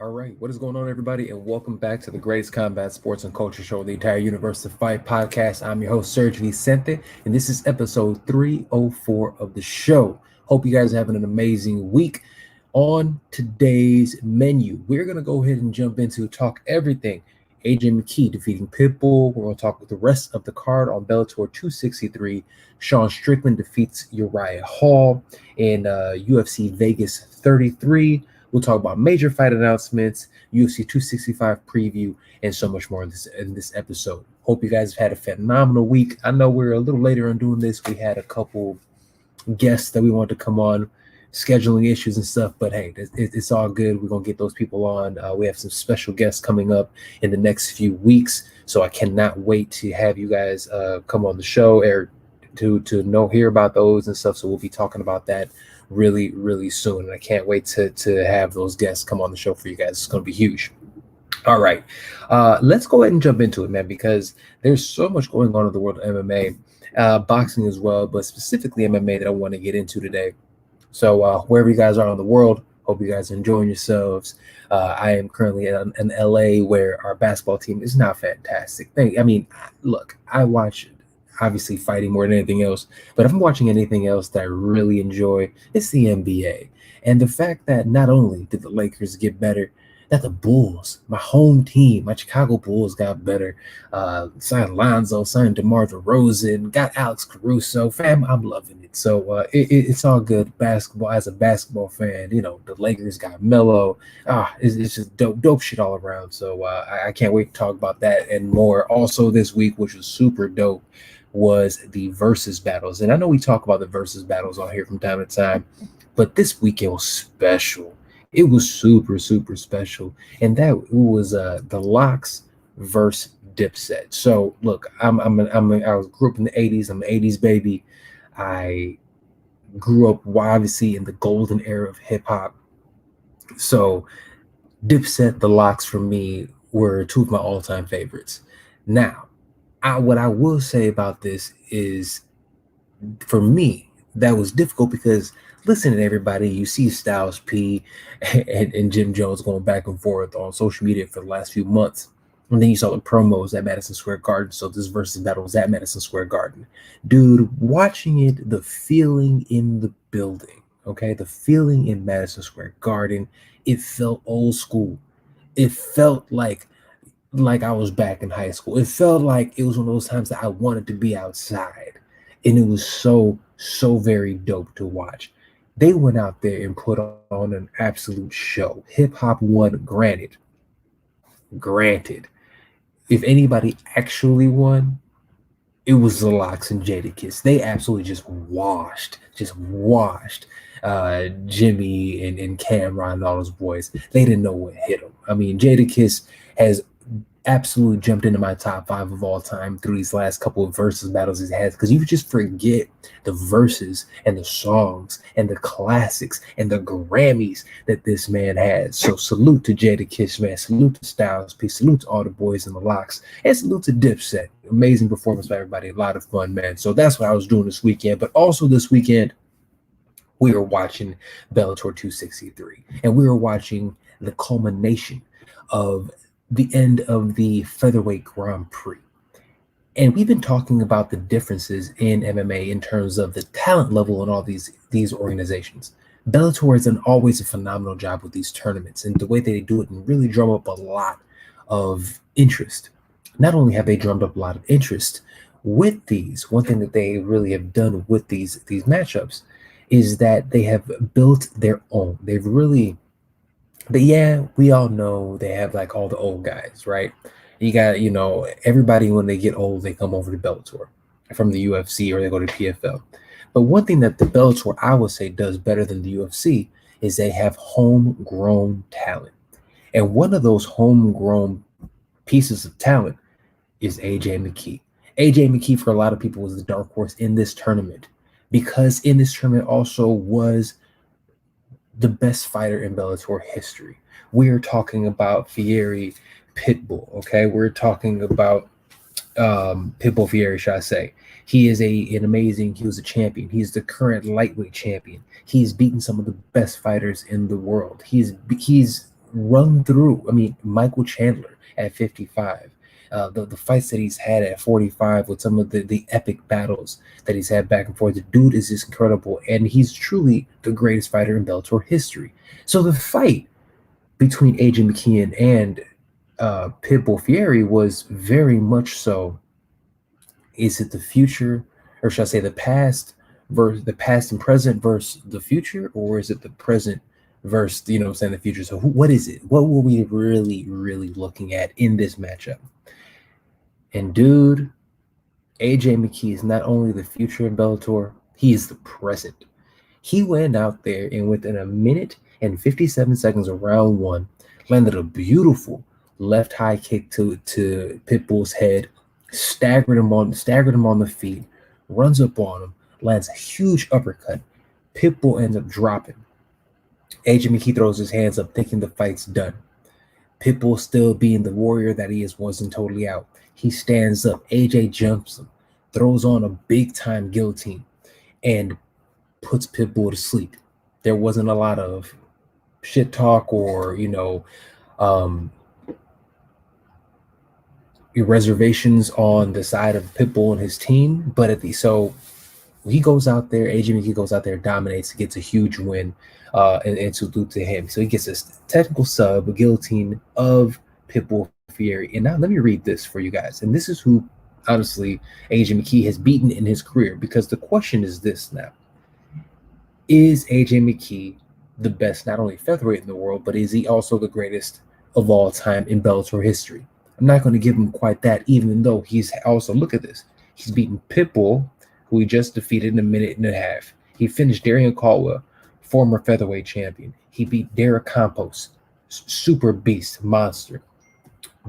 All right, what is going on, everybody, and welcome back to the greatest combat sports and culture show, the entire universe of fight podcast. I'm your host, SERG VICENTE, and this is episode 304 of the show. Hope you guys are having an amazing week. On today's menu, we're going to go ahead and jump into talk everything. AJ McKee defeating Pitbull. We're going to talk with the rest of the card on Bellator 263. Sean Strickland defeats Uriah Hall in UFC Vegas 33. We'll talk about major fight announcements, UFC 265 preview, and so much more in this episode. Hope you guys have had a phenomenal week. I know we're a little later on doing this. We had a couple guests that we wanted to come on, scheduling issues and stuff, but hey, it's all good. We're going to get those people on. We have some special guests coming up in the next few weeks, so I cannot wait to have you guys come on the show or to hear about those and stuff. So we'll be talking about that really soon, and I can't wait to have those guests come on the show for you guys. It's going to be huge. All right, let's go ahead and jump into it, man, because there's so much going on in the world of MMA, boxing as well, but specifically MMA that I want to get into today. So wherever you guys are in the world, hope you guys are enjoying yourselves. I am currently in LA, where our basketball team is not fantastic. I mean, look, I watch obviously fighting more than anything else, but if I'm watching anything else that I really enjoy, it's the NBA. And the fact that not only did the Lakers get better, that the Bulls, my home team, my Chicago Bulls got better. Signed Lonzo, signed DeMar DeRozan, got Alex Caruso. Fam, I'm loving it. So it's all good basketball. As a basketball fan, the Lakers got Melo. It's just dope shit all around. So I can't wait to talk about that and more. Also this week, which was super dope, was the versus battles. And I know we talk about the versus battles on here from time to time, but this weekend was special. It was super special, and that was the Locks versus Dipset. So look, I grew up in the 80s. I'm an 80s baby. I grew up obviously in the golden era of hip hop. So Dipset, the Locks for me were two of my all-time favorites. Now, what I will say about this is, for me, that was difficult because listening to everybody, you see Styles P and Jim Jones going back and forth on social media for the last few months. And then you saw the promos at Madison Square Garden. So this versus battle was at Madison Square Garden. Dude, watching it, the feeling in the building, okay? The feeling in Madison Square Garden, it felt old school. It felt like I was back in high school. It felt like it was one of those times that I wanted to be outside. And it was so very dope to watch. They went out there and put on an absolute show. Hip hop won, granted. If anybody actually won, it was the Locks and Jadakiss. They absolutely just washed Jimmy and Cameron and all those boys. They didn't know what hit them. I mean, Jadakiss has absolutely jumped into my top 5 of all time through these last couple of versus battles he's had, because you just forget the verses and the songs and the classics and the Grammys that this man has. So salute to Jadakiss, man. Salute to Styles P. Salute to all the boys in the Locks, and salute to Dipset. Amazing performance by everybody. A lot of fun, man. So that's what I was doing this weekend. But also this weekend, we were watching Bellator 263, and we were watching the culmination of the end of the featherweight Grand Prix. And we've been talking about the differences in MMA in terms of the talent level in all these organizations. Bellator has done always a phenomenal job with these tournaments and the way they do it, and really drum up a lot of interest. Not only have they drummed up a lot of interest with these, one thing that they really have done with these matchups is that they have built their own. They've really... But yeah, we all know they have like all the old guys, right? You got, everybody when they get old, they come over to Bellator from the UFC or they go to PFL. But one thing that the Bellator, I would say, does better than the UFC is they have homegrown talent. And one of those homegrown pieces of talent is AJ McKee. AJ McKee, for a lot of people, was the dark horse in this tournament, because in this tournament also was the best fighter in Bellator history. We're talking about Fieri Pitbull, okay? We're talking about Pitbull Fieri, should I say. He was a champion. He's the current lightweight champion. He's beaten some of the best fighters in the world. He's run through. I mean, Michael Chandler at 55. The fights that he's had at 45 with some of the epic battles that he's had back and forth. The dude is just incredible, and he's truly the greatest fighter in Bellator history. So the fight between AJ McKee and Pitbull Fieri was very much so. Is it the future, or should I say the past versus the past and present versus the future, or is it the present versus the future? So what is it? What were we really looking at in this matchup? And dude, AJ McKee is not only the future in Bellator, he is the present. He went out there and within a minute and 57 seconds of round one, landed a beautiful left high kick to Pitbull's head, staggered him on the feet, runs up on him, lands a huge uppercut. Pitbull ends up dropping. AJ McKee throws his hands up, thinking the fight's done. Pitbull, still being the warrior that he is, wasn't totally out. He stands up. AJ jumps him, throws on a big-time guillotine, and puts Pitbull to sleep. There wasn't a lot of shit talk or, reservations on the side of Pitbull and his team. But so he goes out there, AJ McKee goes out there, dominates, gets a huge win, and salute to him. So he gets a technical sub, a guillotine of Pitbull Fieri. And now let me read this for you guys. And this is who, honestly, AJ McKee has beaten in his career, because the question is this now. Is AJ McKee the best, not only featherweight in the world, but is he also the greatest of all time in Bellator history? I'm not going to give him quite that, even though he's also, look at this. He's beaten Pitbull, who he just defeated in a minute and a half. He finished Darrion Caldwell, former featherweight champion. He beat Derek Campos, super beast, monster.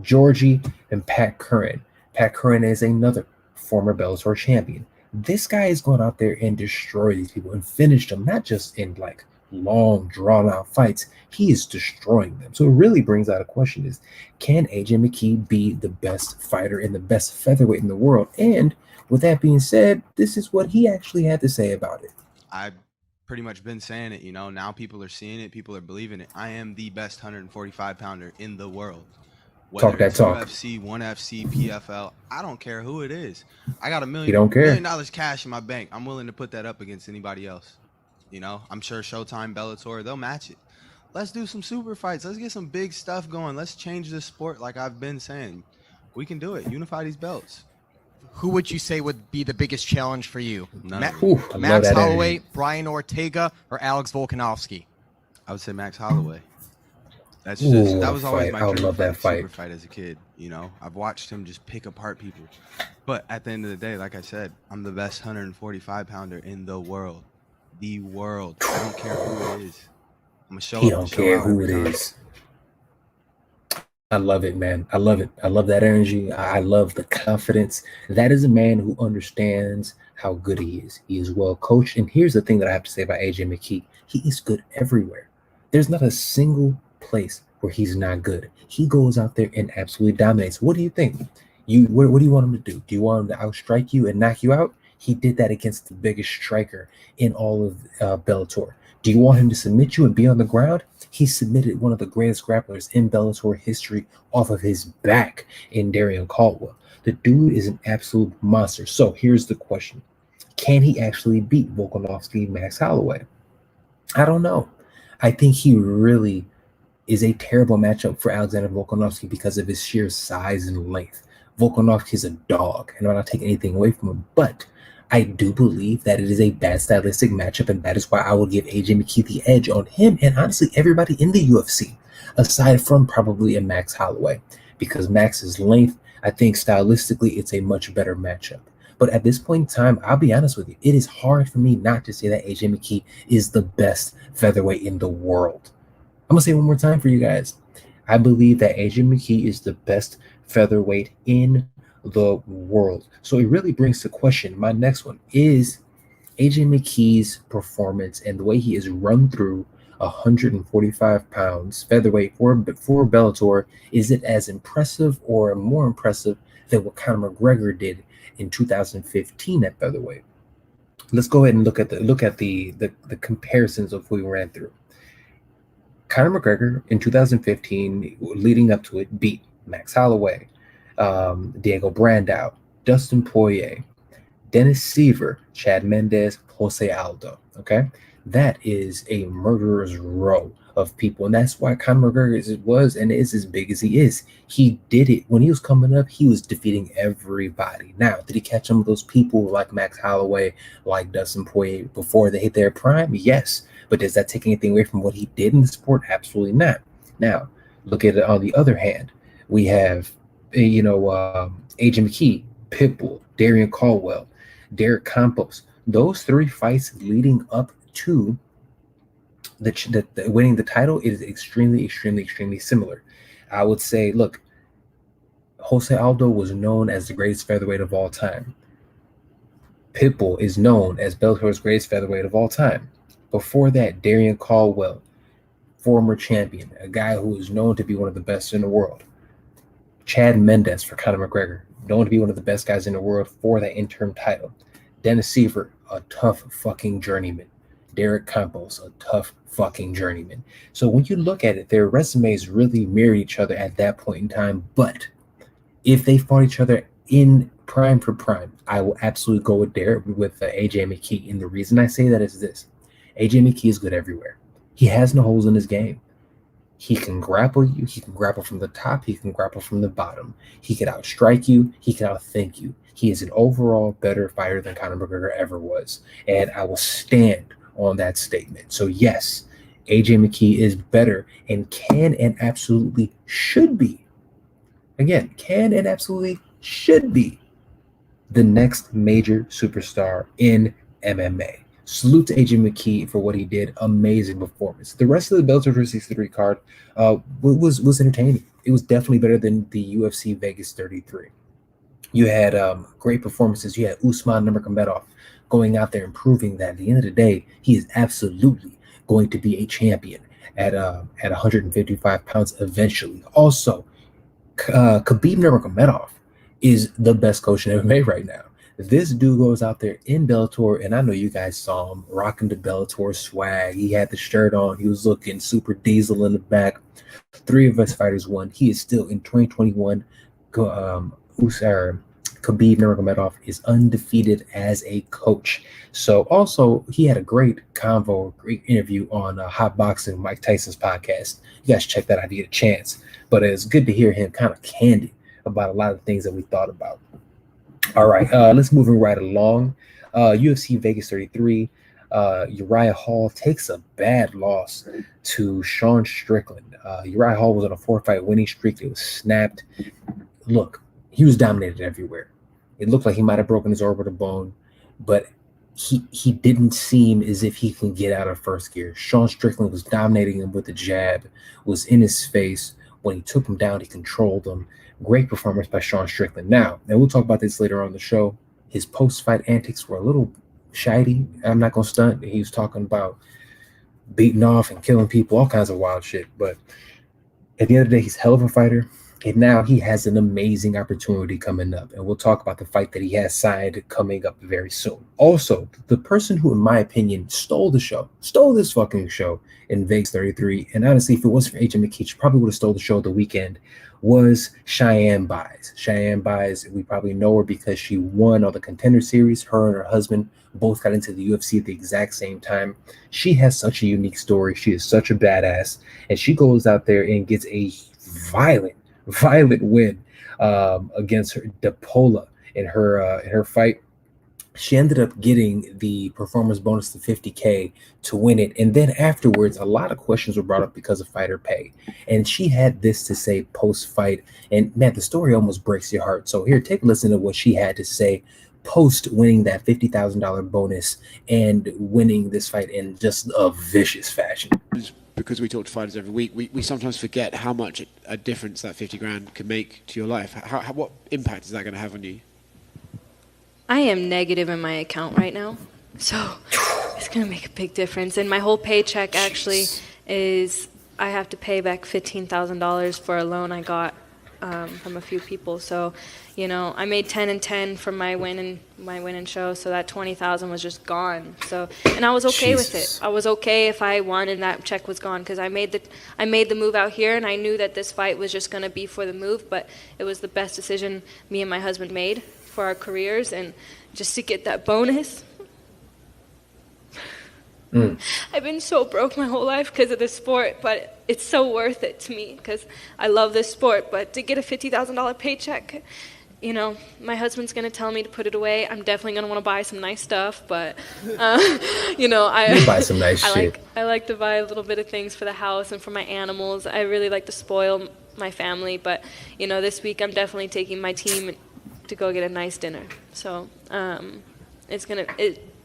Georgie and Pat Curran. Pat Curran is another former Bellator champion. This guy is going out there and destroy these people and finish them, not just in like long, drawn-out fights. He is destroying them. So it really brings out a question is, can AJ McKee be the best fighter and the best featherweight in the world? And with that being said, this is what he actually had to say about it. I've pretty much been saying it, now people are seeing it, people are believing it. I am the best 145-pounder in the world. Whether Talk that it's talk. UFC, 1FC, PFL, I don't care who it is. I got $1 million cash in my bank. I'm willing to put that up against anybody else. I'm sure Showtime, Bellator, they'll match it. Let's do some super fights. Let's get some big stuff going. Let's change this sport like I've been saying. We can do it. Unify these belts. Who would you say would be the biggest challenge for you? Max Holloway, Brian Ortega, or Alex Volkanovski? I would say Max Holloway. That was always my dream fight. Super fight as a kid. I've watched him just pick apart people. But at the end of the day, like I said, I'm the best 145-pounder in the world. The world. I don't care who it is. I'm gonna show up. He don't care who it is. I love it, man. I love it. I love that energy. I love the confidence. That is a man who understands how good he is. He is well coached. And here's the thing that I have to say about AJ McKee. He is good everywhere. There's not a single place where he's not good. He goes out there and absolutely dominates. What do you think? What do you want him to do? Do you want him to outstrike you and knock you out? He did that against the biggest striker in all of Bellator. Do you want him to submit you and be on the ground? He submitted one of the greatest grapplers in Bellator history off of his back in Darrion Caldwell. The dude is an absolute monster. So here's the question. Can he actually beat Volkanovski, Max Holloway? I don't know. I think he really is a terrible matchup for Alexander Volkanovski because of his sheer size and length. Volkanovski is a dog, and I'm not taking anything away from him, but I do believe that it is a bad stylistic matchup, and that is why I will give AJ McKee the edge on him and honestly everybody in the UFC, aside from probably a Max Holloway, because Max's length, I think stylistically, it's a much better matchup. But at this point in time, I'll be honest with you, it is hard for me not to say that AJ McKee is the best featherweight in the world. I'm going to say it one more time for you guys. I believe that AJ McKee is the best featherweight in the world. So it really brings to question my next one. Is AJ McKee's performance and the way he has run through 145 pounds featherweight for Bellator, is it as impressive or more impressive than what Conor McGregor did in 2015 at featherweight? Let's go ahead and look at the comparisons of who we ran through. Conor McGregor in 2015, leading up to it, beat Max Holloway, Diego Brandao, Dustin Poirier, Dennis Seaver, Chad Mendes, Jose Aldo. Okay, that is a murderer's row of people, and that's why Conor McGregor was and is as big as he is. He did it when he was coming up. He was defeating everybody. Now, did he catch some of those people like Max Holloway, like Dustin Poirier before they hit their prime? Yes, but does that take anything away from what he did in the sport? Absolutely not. Now, look at it on the other hand. We have, AJ McKee, Pitbull, Darian Caldwell, Derek Campos. Those 3 fights leading up to the winning the title is extremely, extremely, extremely similar. I would say, look, Jose Aldo was known as the greatest featherweight of all time. Pitbull is known as Bellator's greatest featherweight of all time. Before that, Darian Caldwell, former champion, a guy who is known to be one of the best in the world. Chad Mendes for Conor McGregor, known to be one of the best guys in the world for that interim title. Dennis Seaver, a tough fucking journeyman. Derek Campos, a tough fucking journeyman. So when you look at it, their resumes really mirror each other at that point in time. But if they fought each other in prime for prime, I will absolutely go with AJ McKee. And the reason I say that is this: AJ McKee is good everywhere. He has no holes in his game. He can grapple you. He can grapple from the top. He can grapple from the bottom. He can outstrike you. He can outthink you. He is an overall better fighter than Conor McGregor ever was. And I will stand on that statement. So yes, AJ McKee is better and can and absolutely should be. Again, can and absolutely should be the next major superstar in MMA. Salute to AJ McKee for what he did. Amazing performance. The rest of the Bellator 363 card was entertaining. It was definitely better than the UFC Vegas 33. You had great performances. You had Usman Nurmagomedov going out there and proving that at the end of the day, he is absolutely going to be a champion at 155 pounds eventually. Also, Khabib Nurmagomedov is the best coach in MMA right now. This dude goes out there in Bellator, and I know you guys saw him rocking the Bellator swag. He had the shirt on. He was looking super diesel in the back. 3 of us fighters won. He is still in 2021. Khabib Nurmagomedov is undefeated as a coach. So also, he had a great convo, great interview on Hot Boxing, Mike Tyson's podcast. You guys check that out if you get a chance. But it's good to hear him kind of candid about a lot of things that we thought about. All right, let's move right along. UFC Vegas 33, Uriah Hall takes a bad loss to Sean Strickland. Uriah Hall was on a 4-fight winning streak. It was snapped. Look, he was dominated everywhere. It looked like he might have broken his orbital bone, but he didn't seem as if he can get out of first gear. Sean Strickland was dominating him with the jab, was in his face. When he took him down, he controlled him. Great performance by Sean Strickland. Now, and we'll talk about this later on the show, his post-fight antics were a little shady. I'm not going to stunt. He was talking about beating off and killing people, all kinds of wild shit. But at the end of the day, he's a hell of a fighter. And now he has an amazing opportunity coming up. And we'll talk about the fight that he has signed coming up very soon. Also, the person who, in my opinion, stole this fucking show in Vegas 33, and honestly, if it wasn't for AJ McKee, she probably would have stole the show the weekend, was Cheyenne Buys. Cheyenne Buys, we probably know her because she won on the Contender Series. Her and her husband both got into the UFC at the exact same time. She has such a unique story. She is such a badass. And she goes out there and gets a violent win against her Depola in her fight. She ended up getting the performance bonus to $50K to win it. And then afterwards, a lot of questions were brought up because of fighter pay. And she had this to say post-fight. And man, the story almost breaks your heart. So here, take a listen to what she had to say post winning that $50,000 bonus and winning this fight in just a vicious fashion. Because we talk to fighters every week, we sometimes forget how much a difference that 50 grand can make to your life. What impact is that going to have on you? I am negative in my account right now, so it's going to make a big difference. And my whole paycheck actually is I have to pay back $15,000 for a loan I got from a few people. So, you know, I made 10 and 10 from my win and show. So that 20,000 was just gone. So, and I was okay with it. I was okay if I won and that check was gone, because I made the move out here, and I knew that this fight was just going to be for the move. But it was the best decision me and my husband made for our careers, and just to get that bonus. I've been so broke my whole life because of this sport, but it's so worth it to me because I love this sport. But to get a $50,000 paycheck, you know, my husband's going to tell me to put it away. I'm definitely going to want to buy some nice stuff, but, you know, you buy some nice shit. I like to buy a little bit of things for the house and for my animals. I really like to spoil my family, but, you know, this week I'm definitely taking my team to go get a nice dinner. So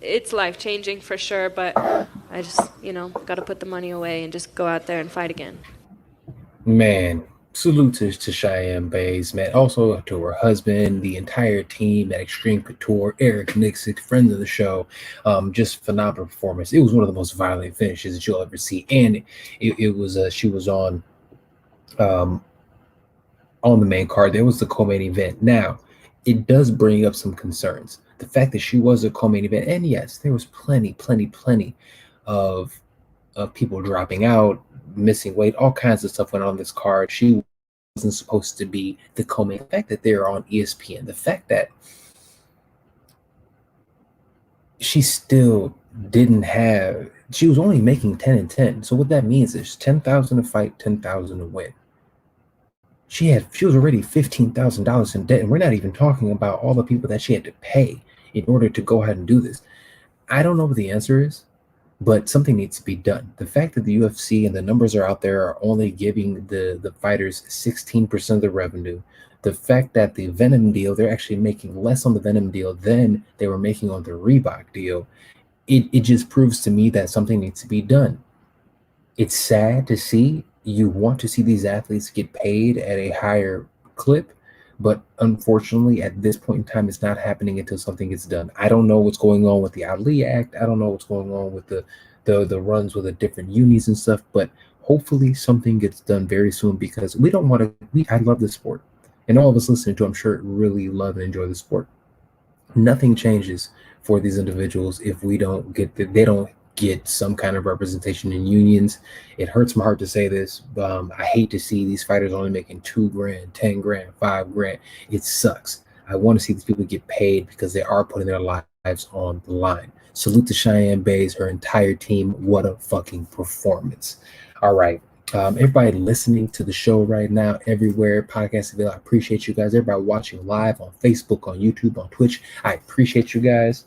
it's life-changing for sure, but I just, you know, got to put the money away and just go out there and fight again. Man, salute to Cheyenne Bays, man. Also to her husband, the entire team at Extreme Couture, Eric Nixon, friends of the show. Just phenomenal performance. It was one of the most violent finishes that you'll ever see, and it was she was on the main card. There was the co-main event. Now, it does bring up some concerns. The fact that she was a co-main event, and yes, there was plenty of people dropping out, missing weight, all kinds of stuff went on this card. She wasn't supposed to be the co-main. The fact that they're on ESPN, the fact that she still didn't have, she was only making 10 and 10. So what that means is 10,000 to fight, 10,000 to win. She was already $15,000 in debt, and we're not even talking about all the people that she had to pay in order to go ahead and do this. I don't know what the answer is, but something needs to be done. The fact that the UFC and the numbers are out there are only giving the fighters 16% of the revenue. The fact that the Venom deal, they're actually making less on the Venom deal than they were making on the Reebok deal. It just proves to me that something needs to be done. It's sad to see. You want to see these athletes get paid at a higher clip, but unfortunately, at this point in time, it's not happening until something gets done. I don't know what's going on with the Ali Act. I don't know what's going on with the runs with the different unis and stuff, but hopefully something gets done very soon, because we don't want to. I love this sport, and all of us listening to, I'm sure, really love and enjoy the sport. Nothing changes for these individuals if they don't get some kind of representation in unions. It hurts my heart to say this. I hate to see these fighters only making $2,000, $10,000, $5,000. It sucks. I want to see these people get paid because they are putting their lives on the line. Salute to Cheyenne Bays, her entire team. What a fucking performance. All right. Everybody listening to the show right now, everywhere, podcast available, I appreciate you guys. Everybody watching live on Facebook, on YouTube, on Twitch, I appreciate you guys.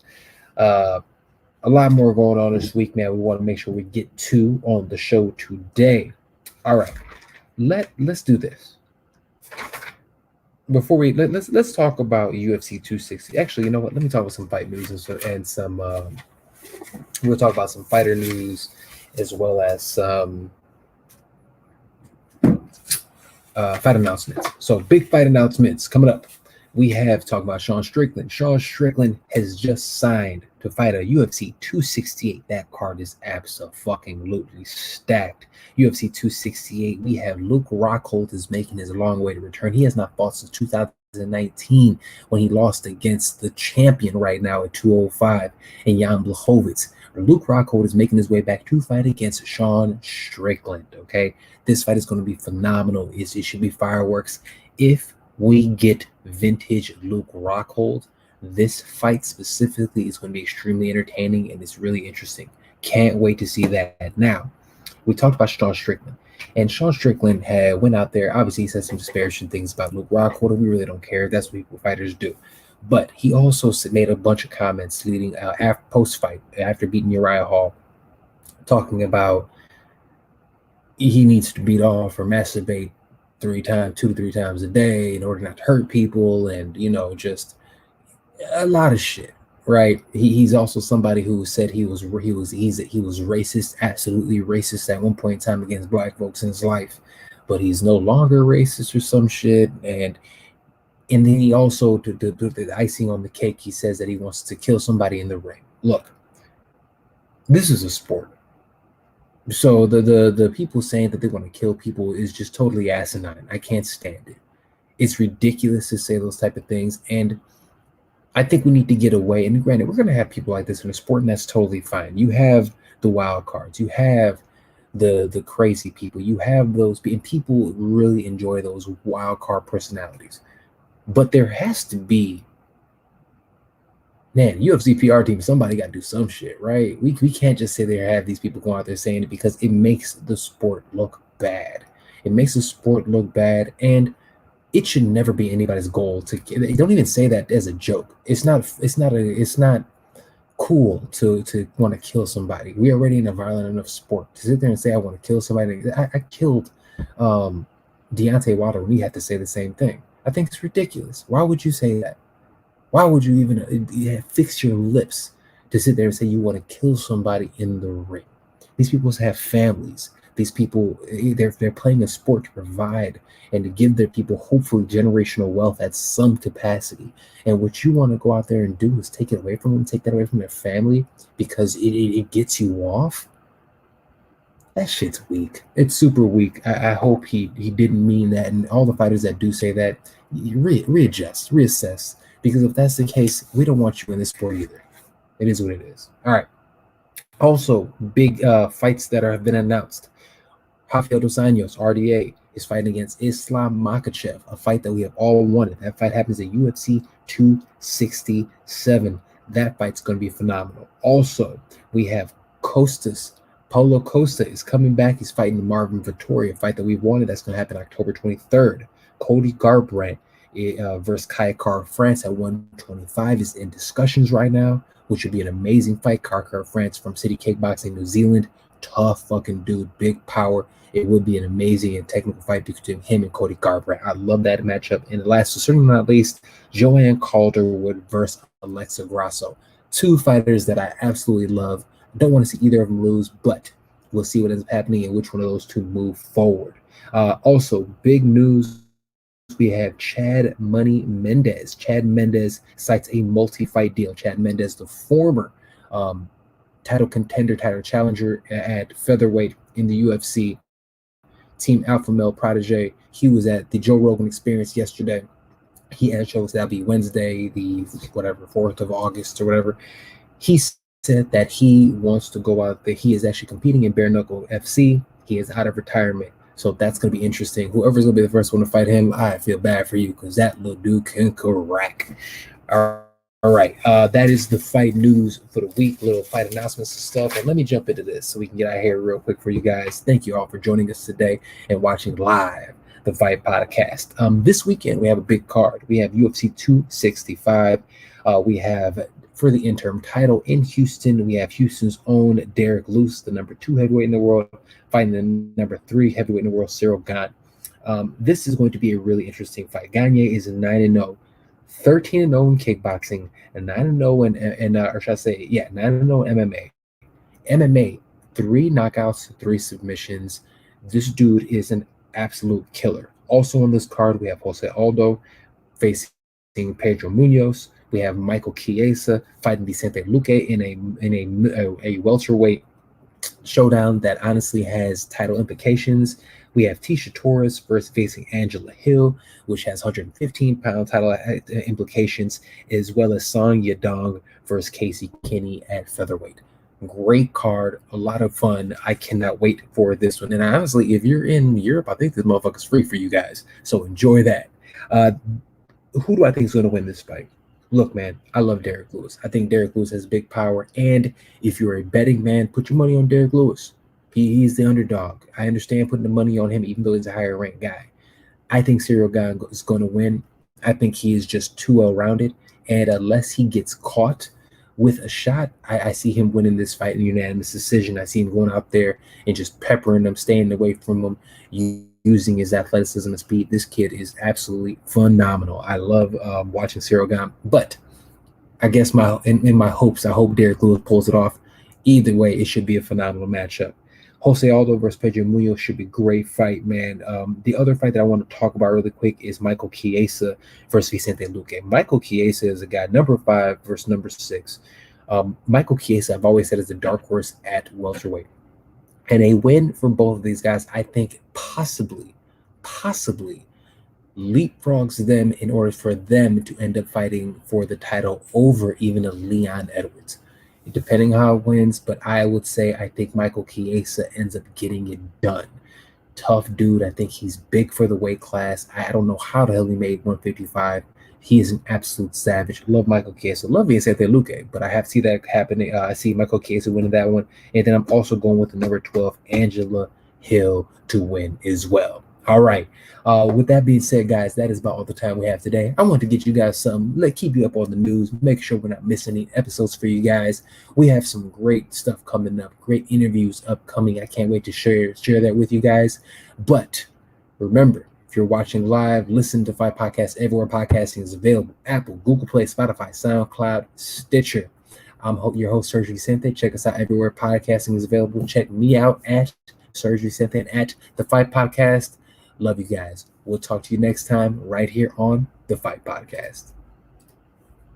A lot more going on this week, man. We want to make sure we get to on the show today. All right, let's do this. Before let's talk about UFC 260. Actually, you know what? Let me talk about some fight news and some. We'll talk about some fighter news as well as some fight announcements. So big fight announcements coming up. We have talked about Sean Strickland. Sean Strickland has just signed to fight a UFC 268. That card is absolutely stacked. UFC 268. We have Luke Rockhold is making his long way to return. He has not fought since 2019 when he lost against the champion right now at 205 and Jan Blachowicz. Luke Rockhold is making his way back to fight against Sean Strickland. Okay, this fight is going to be phenomenal. It should be fireworks. If we get vintage Luke Rockhold, this fight specifically is going to be extremely entertaining, and it's really interesting. Can't wait to see that. Now, we talked about Sean Strickland, and Sean Strickland went out there. Obviously, he said some disparaging things about Luke Rockhold, and we really don't care. That's what fighters do. But he also made a bunch of comments leading post-fight after beating Uriah Hall, talking about he needs to beat off or masturbate 2 to 3 times a day in order not to hurt people, and just a lot of shit, right? He's also somebody who said he was racist, absolutely racist at one point in time against black folks in his life, but he's no longer racist or some shit. And then he also, to the icing on the cake, he says that he wants to kill somebody in the ring. Look, this is a sport. So the people saying that they want to kill people is just totally asinine. I can't stand it. It's ridiculous to say those type of things. And I think we need to get away. And granted, we're going to have people like this in the sport, and that's totally fine. You have the wild cards. You have the crazy people. You have those, and people really enjoy those wild card personalities. But there has to be, man, UFC PR team, somebody got to do some shit, right? We can't just sit there and have these people going out there saying it, because it makes the sport look bad. It makes the sport look bad, and it should never be anybody's goal to. They don't even say that as a joke. It's not cool to want to kill somebody. We're already in a violent enough sport to sit there and say I want to kill somebody. I killed Deontay Wilder. We had to say the same thing. I think it's ridiculous. Why would you say that? Why would you even fix your lips to sit there and say you want to kill somebody in the ring? These people have families. These people, they're playing a sport to provide and to give their people hopefully generational wealth at some capacity. And what you want to go out there and do is take it away from them, take that away from their family because it gets you off. That shit's weak. It's super weak. I hope he didn't mean that. And all the fighters that do say that, readjust, reassess. Because if that's the case, we don't want you in this sport either. It is what it is. All right. Also, big fights that have been announced. Rafael dos Anjos, RDA, is fighting against Islam Makhachev, a fight that we have all wanted. That fight happens at UFC 267. That fight's going to be phenomenal. Also, we have Paulo Costa is coming back. He's fighting Marvin Vettori, a fight that we've wanted. That's going to happen October 23rd. Cody Garbrandt versus Kai Kara France at 125 is in discussions right now, which would be an amazing fight. Kara France from City Kickboxing, New Zealand. Tough fucking dude, big power. It would be an amazing and technical fight between him and Cody Garbrandt. I love that matchup. And last, but certainly not least, Joanne Calderwood versus Alexa Grasso. Two fighters that I absolutely love. Don't want to see either of them lose, but we'll see what ends up happening and which one of those two move forward. Also, big news. We have Chad Money Mendez. Chad Mendez cites a multi-fight deal. Chad Mendez, the former title contender, title challenger at featherweight in the UFC, Team Alpha Male Protege. He was at the Joe Rogan Experience yesterday. He had shows that'll be Wednesday, the 4th of August or whatever. He said that he wants to go out there. He is actually competing in Bare Knuckle FC. He is out of retirement. So that's going to be interesting. Whoever's going to be the first one to fight him, I feel bad for you because that little dude can crack. All right. That is the fight news for the week, little fight announcements and stuff. And let me jump into this so we can get out of here real quick for you guys. Thank you all for joining us today and watching live the Fight Podcast. This weekend, we have a big card. We have UFC 265. We have, for the interim title in Houston, we have Houston's own Derek Lewis, the number 2 heavyweight in the world, fighting the number 3 heavyweight in the world, Cyril Gane. This is going to be a really interesting fight. Gane is 9-0, 13-0 in kickboxing, and 9-0 in 9-0 MMA. MMA, 3 knockouts, 3 submissions. This dude is an absolute killer. Also on this card, we have Jose Aldo facing Pedro Munoz. We have Michael Chiesa fighting Vicente Luque in a welterweight showdown that honestly has title implications. We have Tisha Torres versus facing Angela Hill, which has 115-pound title implications, as well as Song Yadong versus Casey Kinney at featherweight. Great card, a lot of fun. I cannot wait for this one. And honestly, if you're in Europe, I think this motherfucker's free for you guys. So enjoy that. Who do I think is going to win this fight? Look, man, I love Derek Lewis. I think Derek Lewis has big power. And if you're a betting man, put your money on Derek Lewis. He's the underdog. I understand putting the money on him, even though he's a higher ranked guy. I think Cyril Gane is going to win. I think he is just too well-rounded. And unless he gets caught with a shot, I see him winning this fight in unanimous decision. I see him going out there and just peppering them, staying away from them, using his athleticism and speed. This kid is absolutely phenomenal. I love watching Cyril Gane. But I guess in my hopes, I hope Derek Lewis pulls it off. Either way, it should be a phenomenal matchup. Jose Aldo versus Pedro Munoz should be a great fight, man. The other fight that I want to talk about really quick is Michael Chiesa versus Vicente Luque. Michael Chiesa is a guy, number 5 versus number 6. Michael Chiesa, I've always said, is the dark horse at welterweight. And a win from both of these guys, I think, possibly leapfrogs them in order for them to end up fighting for the title over even a Leon Edwards. Depending on how it wins, but I would say I think Michael Chiesa ends up getting it done. Tough dude. I think he's big for the weight class. I don't know how the hell he made 155. He is an absolute savage. Love Michael Chiesa. Love Vicente Luque, but I have to see that happening. I see Michael Chiesa winning that one. And then I'm also going with the number 12, Angela Hill, to win as well. All right. With that being said, guys, that is about all the time we have today. I want to get you guys something, keep you up on the news, make sure we're not missing any episodes for you guys. We have some great stuff coming up, great interviews upcoming. I can't wait to share that with you guys. But remember, if you're watching live, listen to Fight Podcast everywhere podcasting is available: Apple, Google Play, Spotify, SoundCloud, Stitcher. I'm your host, Serg Vicente. Check us out everywhere podcasting is available. Check me out at Serg Vicente and at the Fight Podcast. Love you guys. We'll talk to you next time right here on the Fight Podcast.